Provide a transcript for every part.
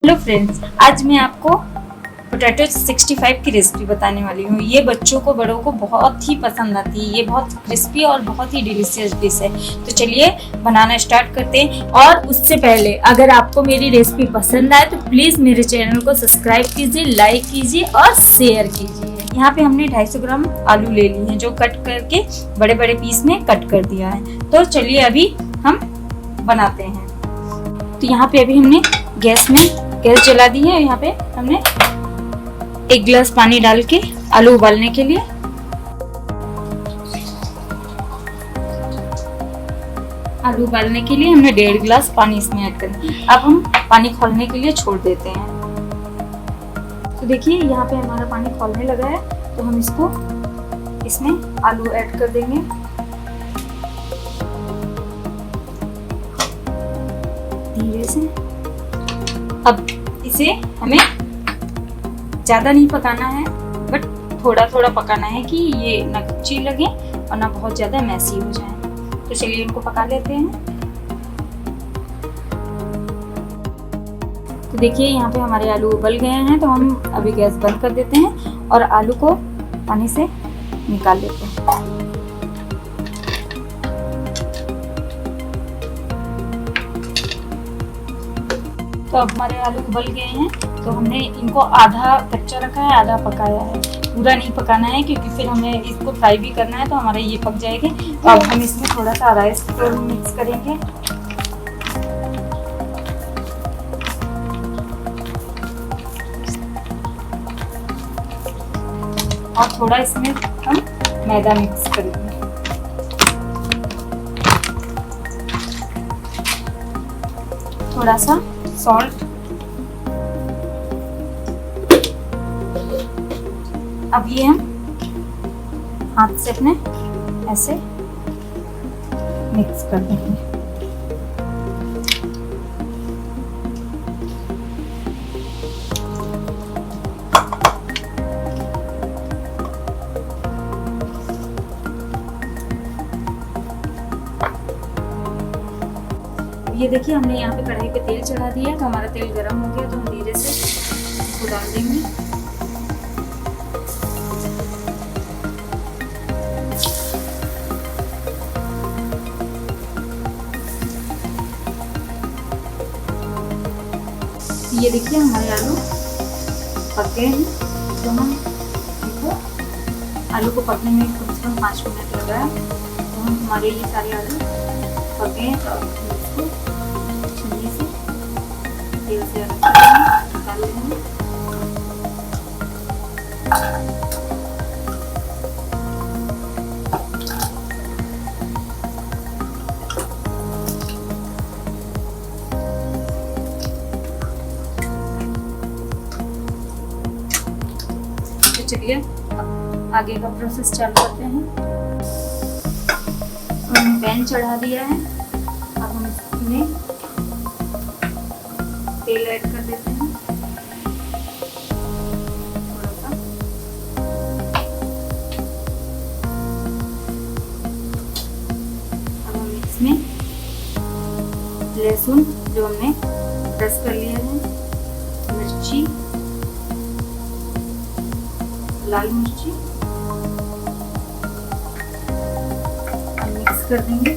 Hello friends, आज मैं आपको पोटैटो 65 की रेसिपी बताने वाली हूँ। ये बच्चों को बड़ों को बहुत ही पसंद आती है। ये बहुत क्रिस्पी और बहुत ही डिलीशियस डिश है। तो चलिए बनाना स्टार्ट करते हैं। और उससे पहले अगर आपको मेरी रेसिपी पसंद आए तो प्लीज़ मेरे चैनल को सब्सक्राइब कीजिए, लाइक कीजिए और शेयर कीजिए। यहाँ पे हमने 250 ग्राम आलू ले लिए हैं जो कट करके बड़े बड़े पीस में कट कर दिया है। तो चलिए अभी हम बनाते हैं। तो यहाँ पे अभी हमने गैस जला दी है। यहाँ पे हमने 1 गिलास पानी डाल के आलू उबालने के लिए हमने 1.5 गिलास पानी इसमें ऐड करना है। अब हम पानी खौलने के लिए छोड़ देते हैं। तो देखिए यहाँ पे हमारा पानी खौलने लगा है, तो हम इसमें आलू ऐड कर देंगे। धीरे से। अब इसे हमें ज्यादा नहीं पकाना है, बट थोड़ा थोड़ा पकाना है कि ये ना कच्ची लगे और ना बहुत ज्यादा मैसी हो जाए। तो चलिए इनको पका लेते हैं। तो देखिए यहाँ पे हमारे आलू उबल गए हैं, तो हम अभी गैस बंद कर देते हैं और आलू को पानी से निकाल लेते हैं। तो अब हमारे आलू उबल गए हैं, तो हमने इनको आधा कच्चा रखा है, आधा पकाया है। पूरा नहीं पकाना है क्योंकि फिर हमें इसको फ्राई भी करना है, तो हमारे ये पक जाएंगे। तो अब हम इसमें थोड़ा सा राइस मिक्स करेंगे। और थोड़ा इसमें हम मैदा मिक्स करेंगे। थोड़ा सा सॉल्ट। अब ये हम हाथ से अपने ऐसे मिक्स कर देंगे। ये देखिए हमने यहाँ पे कढ़ाई पे तेल चढ़ा दिया, तो हमारा तेल गरम हो गया, तो हम धीरे से इसको डाल देंगे। ये देखिए हमारे आलू पक गए हैं, तो हम देखो आलू को पकने में कम से कम 5 मिनट लगा है। तो हम हमारे ये सारे आलू पक गए हैं, तो छन्नी से तेल से निकाल लेंगे। तो चलिए आगे का प्रोसेस चालू करते हैं। हमने पैन चढ़ा दिया है, अब हम इसमें तेल ऐड कर देते हैं थोड़ा सा। अब हम इसमें लहसुन जो हमने क्रश कर लिया है, मिर्ची, लाल मिर्ची मिक्स कर देंगे।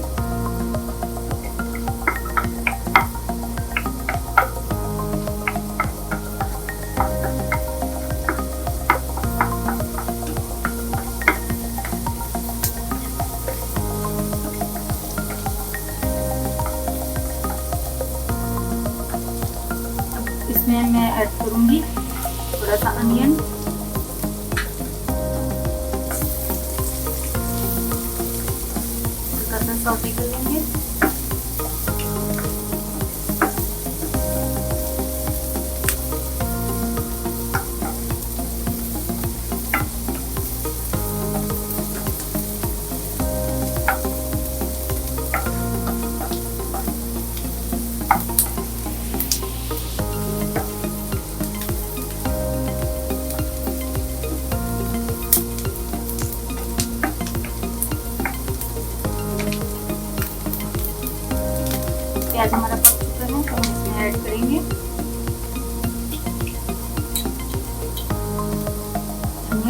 इसमें मैं ऐड करूंगी थोड़ा सा अनियन, सौटे कर लेंगे।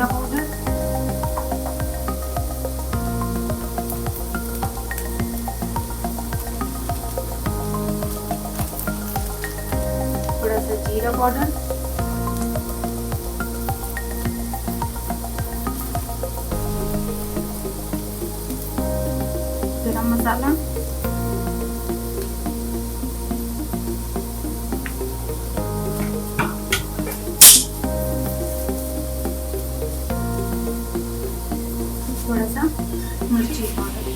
धनिया पाउडर, थोड़ा सा जीरा पाउडर, गरम मसाला, थोड़ा सा मिर्ची पाउडर,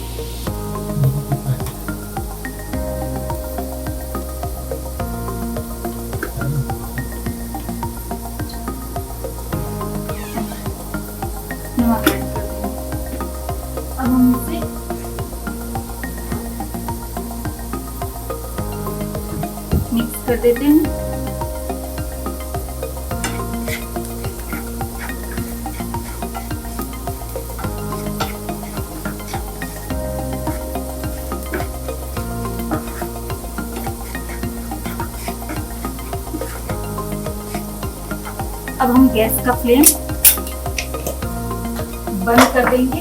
नमक ऐड कर देंगे। अब हम इसे मिक्स कर देते हैं। अब हम गैस का फ्लेम बंद कर देंगे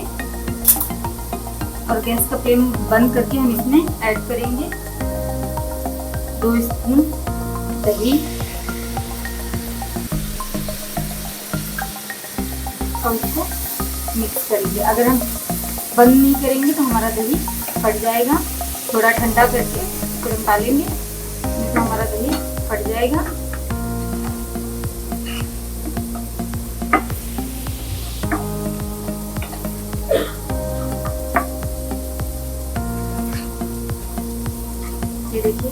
और गैस का फ्लेम बंद करके हम इसमें ऐड करेंगे 2 स्पून दही और उसको मिक्स करेंगे। अगर हम बंद नहीं करेंगे तो हमारा दही फट जाएगा। थोड़ा ठंडा करके फिर हम डालेंगे, नहीं तो हमारा दही फट जाएगा। ये देखिए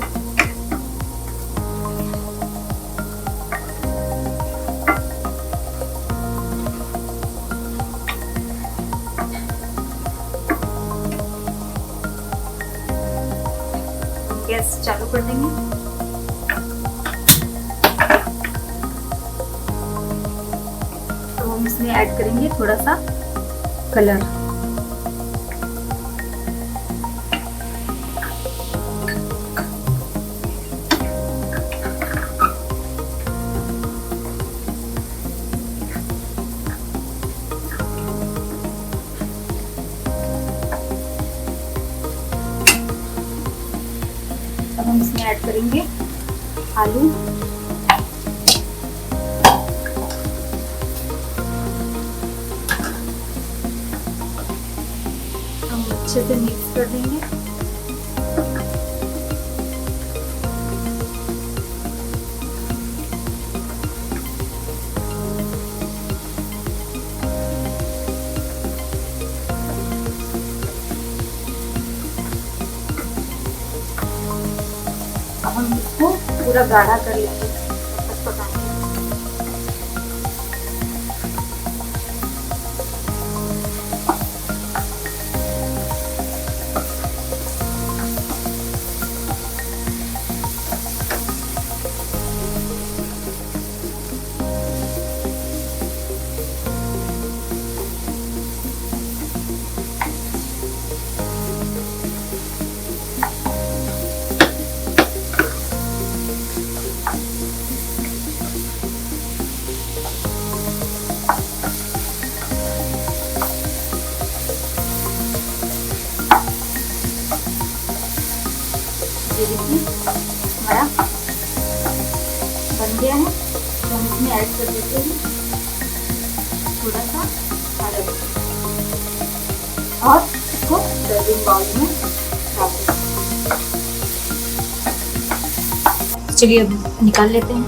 गैस चालू कर देंगे। तो हम इसमें ऐड करेंगे थोड़ा सा कलर, अब हम इसमें ऐड करेंगे आलू, हम अच्छे से मिक्स कर देंगे। अब हम इसको पूरा गाढ़ा कर लेंगे, पकाएंगे। ये देखिए हमारा बन गया है। तो हम इसमें ऐड कर देते हैं थोड़ा सा हल्दी और इसको सर्विंग बाउल में डाल देते हैं। चलिए अब निकाल लेते हैं।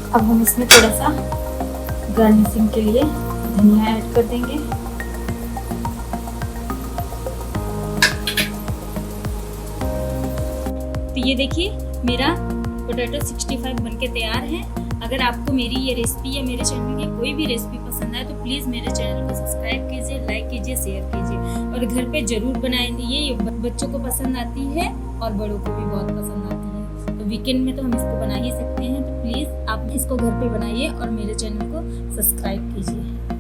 अब हम इसमें थोड़ा सा गार्निशिंग के लिए धनिया ऐड कर देंगे। तो ये देखिए मेरा पोटैटो 65 बनके तैयार है। अगर आपको मेरी ये रेसिपी या मेरे चैनल की कोई भी रेसिपी पसंद आए तो प्लीज़ मेरे चैनल को सब्सक्राइब कीजिए, लाइक कीजिए, शेयर कीजिए और घर पे ज़रूर बनाएंगे। ये बच्चों को पसंद आती है और बड़ों को भी बहुत पसंद आती है। तो वीकेंड में तो हम इसको बना ही सकते हैं। तो प्लीज़ आप इसको घर पे बनाइए और मेरे चैनल को सब्सक्राइब कीजिए।